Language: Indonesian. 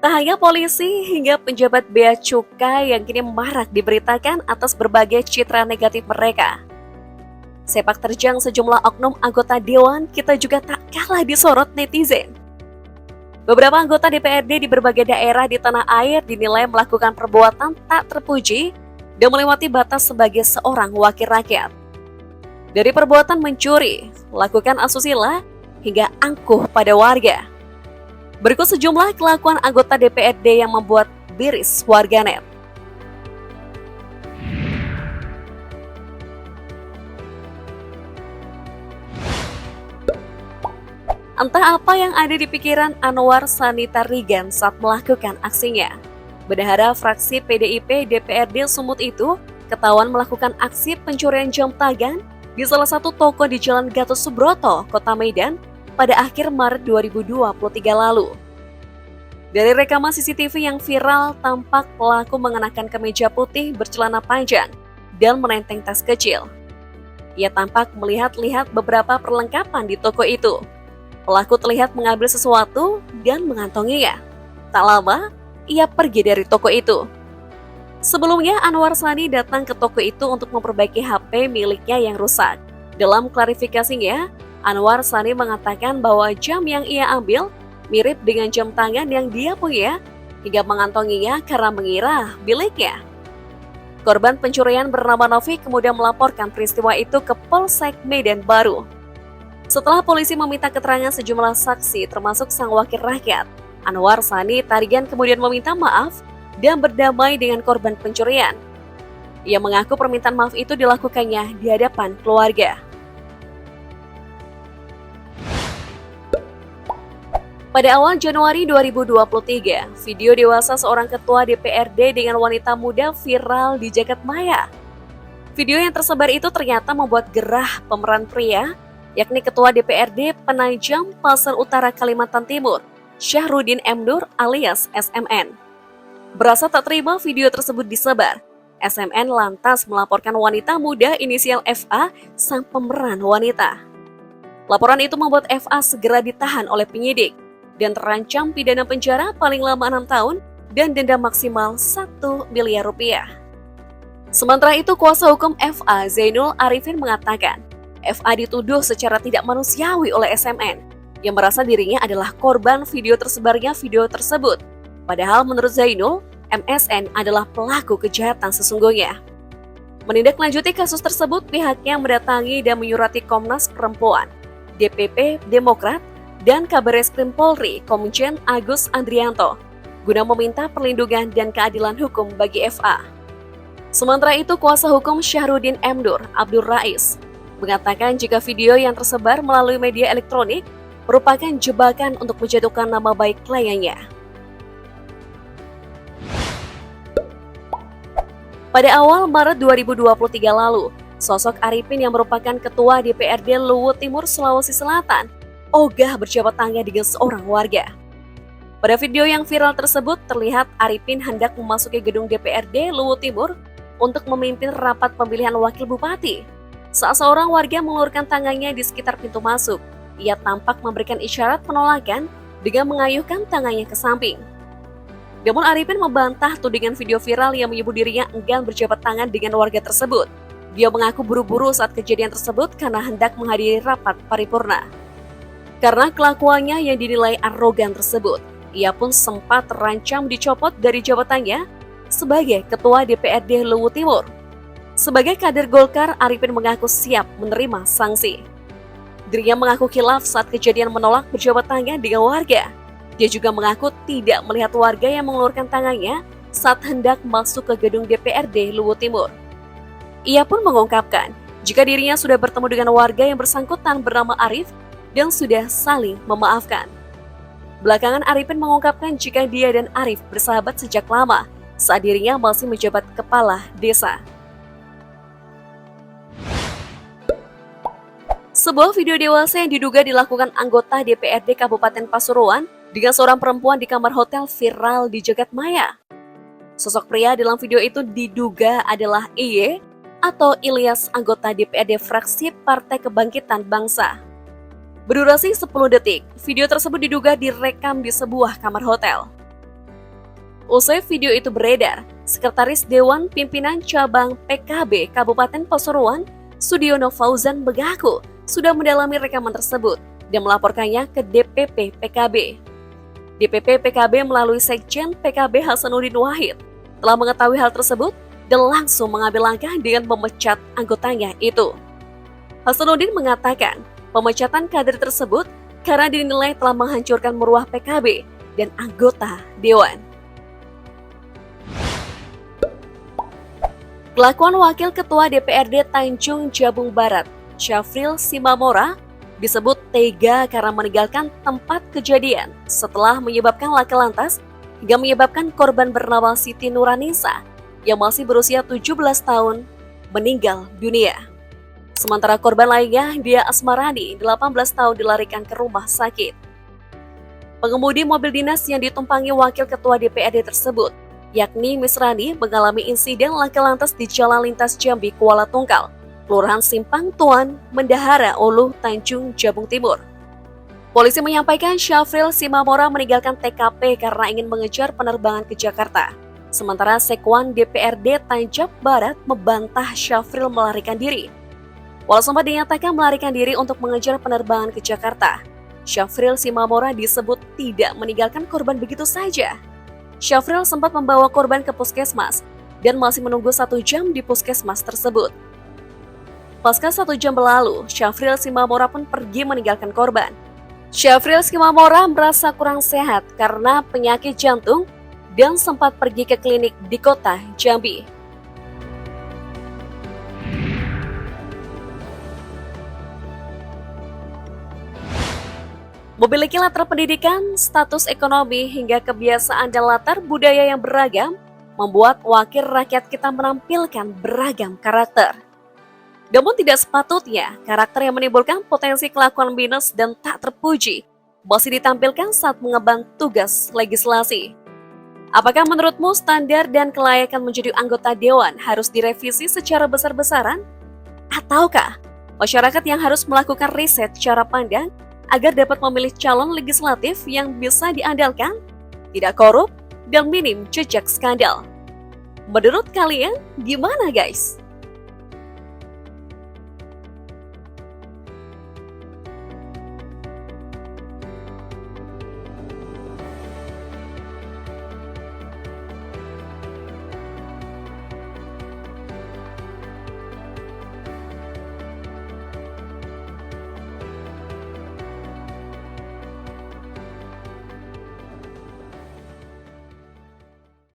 Tak hanya polisi hingga penjabat bea cukai yang kini marak diberitakan atas berbagai citra negatif mereka. Sepak terjang sejumlah oknum anggota dewan kita juga tak kalah disorot netizen. Beberapa anggota DPRD di berbagai daerah di tanah air dinilai melakukan perbuatan tak terpuji dan melewati batas sebagai seorang wakil rakyat. Dari perbuatan mencuri, lakukan asusila, hingga angkuh pada warga. Berikut sejumlah kelakuan anggota DPRD yang membuat miris warganet. Entah apa yang ada di pikiran Anwar Sani Tarigan saat melakukan aksinya. Bendahara fraksi PDIP DPRD Sumut itu ketahuan melakukan aksi pencurian jam tangan di salah satu toko di Jalan Gatot Subroto, Kota Medan pada akhir Maret 2023 lalu. Dari rekaman CCTV yang viral, tampak pelaku mengenakan kemeja putih bercelana panjang dan menenteng tas kecil. Ia tampak melihat-lihat beberapa perlengkapan di toko itu. Pelaku terlihat mengambil sesuatu dan mengantonginya. Tak lama, ia pergi dari toko itu. Sebelumnya, Anwar Sani datang ke toko itu untuk memperbaiki HP miliknya yang rusak. Dalam klarifikasinya, Anwar Sani mengatakan bahwa jam yang ia ambil mirip dengan jam tangan yang dia punya, hingga mengantonginya karena mengira miliknya. Korban pencurian bernama Novi kemudian melaporkan peristiwa itu ke Polsek Medan Baru. Setelah polisi meminta keterangan sejumlah saksi termasuk sang wakil rakyat, Anwar Sani Tarigan kemudian meminta maaf dan berdamai dengan korban pencurian. Ia mengaku permintaan maaf itu dilakukannya di hadapan keluarga. Pada awal Januari 2023, video dewasa seorang ketua DPRD dengan wanita muda viral di jagat maya. Video yang tersebar itu ternyata membuat gerah pemeran pria, yakni Ketua DPRD Penajam Pasar Utara Kalimantan Timur, Syahrudin M. Nur alias SMN. Berasa tak terima video tersebut disebar, SMN lantas melaporkan wanita muda inisial FA sang pemeran wanita. Laporan itu membuat FA segera ditahan oleh penyidik dan terancam pidana penjara paling lama 6 tahun dan denda maksimal 1 miliar rupiah. Sementara itu, kuasa hukum FA Zainul Arifin mengatakan, FA dituduh secara tidak manusiawi oleh SMN yang merasa dirinya adalah korban video tersebarnya video tersebut. Padahal menurut Zainul, MSN adalah pelaku kejahatan sesungguhnya. Menindaklanjuti kasus tersebut, pihaknya mendatangi dan menyurati Komnas Perempuan, DPP Demokrat, dan Kabareskrim Polri Komjen Agus Andrianto guna meminta perlindungan dan keadilan hukum bagi FA. Sementara itu, kuasa hukum Syahrudin M. Nur Abdul Rais mengatakan jika video yang tersebar melalui media elektronik merupakan jebakan untuk menjatuhkan nama baik kliennya. Pada awal Maret 2023 lalu, sosok Arifin yang merupakan ketua DPRD Luwu Timur Sulawesi Selatan ogah berjabat tangan dengan seorang warga. Pada video yang viral tersebut terlihat Arifin hendak memasuki gedung DPRD Luwu Timur untuk memimpin rapat pemilihan wakil bupati. Saat seorang warga mengulurkan tangannya di sekitar pintu masuk, ia tampak memberikan isyarat penolakan dengan mengayuhkan tangannya ke samping. Namun Arifin membantah tudingan video viral yang menyebut dirinya enggan berjabat tangan dengan warga tersebut. Dia mengaku buru-buru saat kejadian tersebut karena hendak menghadiri rapat paripurna. Karena kelakuannya yang dinilai arogan tersebut, ia pun sempat terancam dicopot dari jabatannya sebagai Ketua DPRD Luwu Timur. Sebagai kader Golkar, Arifin mengaku siap menerima sanksi. Dirinya mengaku khilaf saat kejadian menolak berjabat tangan dengan warga. Dia juga mengaku tidak melihat warga yang mengulurkan tangannya saat hendak masuk ke gedung DPRD Luwu Timur. Ia pun mengungkapkan jika dirinya sudah bertemu dengan warga yang bersangkutan bernama Arif dan sudah saling memaafkan. Belakangan Arifin mengungkapkan jika dia dan Arif bersahabat sejak lama saat dirinya masih menjabat kepala desa. Sebuah video dewasa yang diduga dilakukan anggota DPRD Kabupaten Pasuruan dengan seorang perempuan di kamar hotel viral di jagat maya. Sosok pria dalam video itu diduga adalah IY atau Ilyas, anggota DPRD fraksi Partai Kebangkitan Bangsa. Berdurasi 10 detik, video tersebut diduga direkam di sebuah kamar hotel. Usai video itu beredar, Sekretaris Dewan Pimpinan Cabang PKB Kabupaten Pasuruan, Sudiono Fauzan mengaku sudah mendalami rekaman tersebut dan melaporkannya ke DPP PKB. DPP PKB melalui Sekjen PKB Hasanuddin Wahid telah mengetahui hal tersebut dan langsung mengambil langkah dengan memecat anggotanya itu. Hasanuddin mengatakan pemecatan kader tersebut karena dinilai telah menghancurkan marwah PKB dan anggota Dewan. Kelakuan Wakil Ketua DPRD Tanjung Jabung Barat, Syafril Simamora, disebut tega karena meninggalkan tempat kejadian setelah menyebabkan laka lantas hingga menyebabkan korban bernama Siti Nuranisa yang masih berusia 17 tahun meninggal dunia. Sementara korban lainnya, Dia Asmarani, 18 tahun dilarikan ke rumah sakit. Pengemudi mobil dinas yang ditumpangi Wakil Ketua DPRD tersebut, yakni Misrani, mengalami insiden laka lantas di Jalan Lintas Jambi Kuala Tungkal, Kelurahan Simpang Tuan, Mendahara, Ulu, Tanjung Jabung Timur. Polisi menyampaikan Syafril Simamora meninggalkan TKP karena ingin mengejar penerbangan ke Jakarta. Sementara Sekwan DPRD Tanjab Barat membantah Syafril melarikan diri. Walau sempat dinyatakan melarikan diri untuk mengejar penerbangan ke Jakarta, Syafril Simamora disebut tidak meninggalkan korban begitu saja. Syafril sempat membawa korban ke puskesmas dan masih menunggu 1 jam di puskesmas tersebut. Pasca 1 jam berlalu, Syafril Simamora pun pergi meninggalkan korban. Syafril Simamora merasa kurang sehat karena penyakit jantung dan sempat pergi ke klinik di kota Jambi. Memiliki latar pendidikan, status ekonomi, hingga kebiasaan dan latar budaya yang beragam, membuat wakil rakyat kita menampilkan beragam karakter. Namun tidak sepatutnya karakter yang menimbulkan potensi kelakuan minus dan tak terpuji masih ditampilkan saat mengemban tugas legislasi. Apakah menurutmu standar dan kelayakan menjadi anggota dewan harus direvisi secara besar-besaran? Ataukah masyarakat yang harus melakukan riset cara pandang agar dapat memilih calon legislatif yang bisa diandalkan, tidak korup, dan minim jejak skandal? Menurut kalian, gimana guys?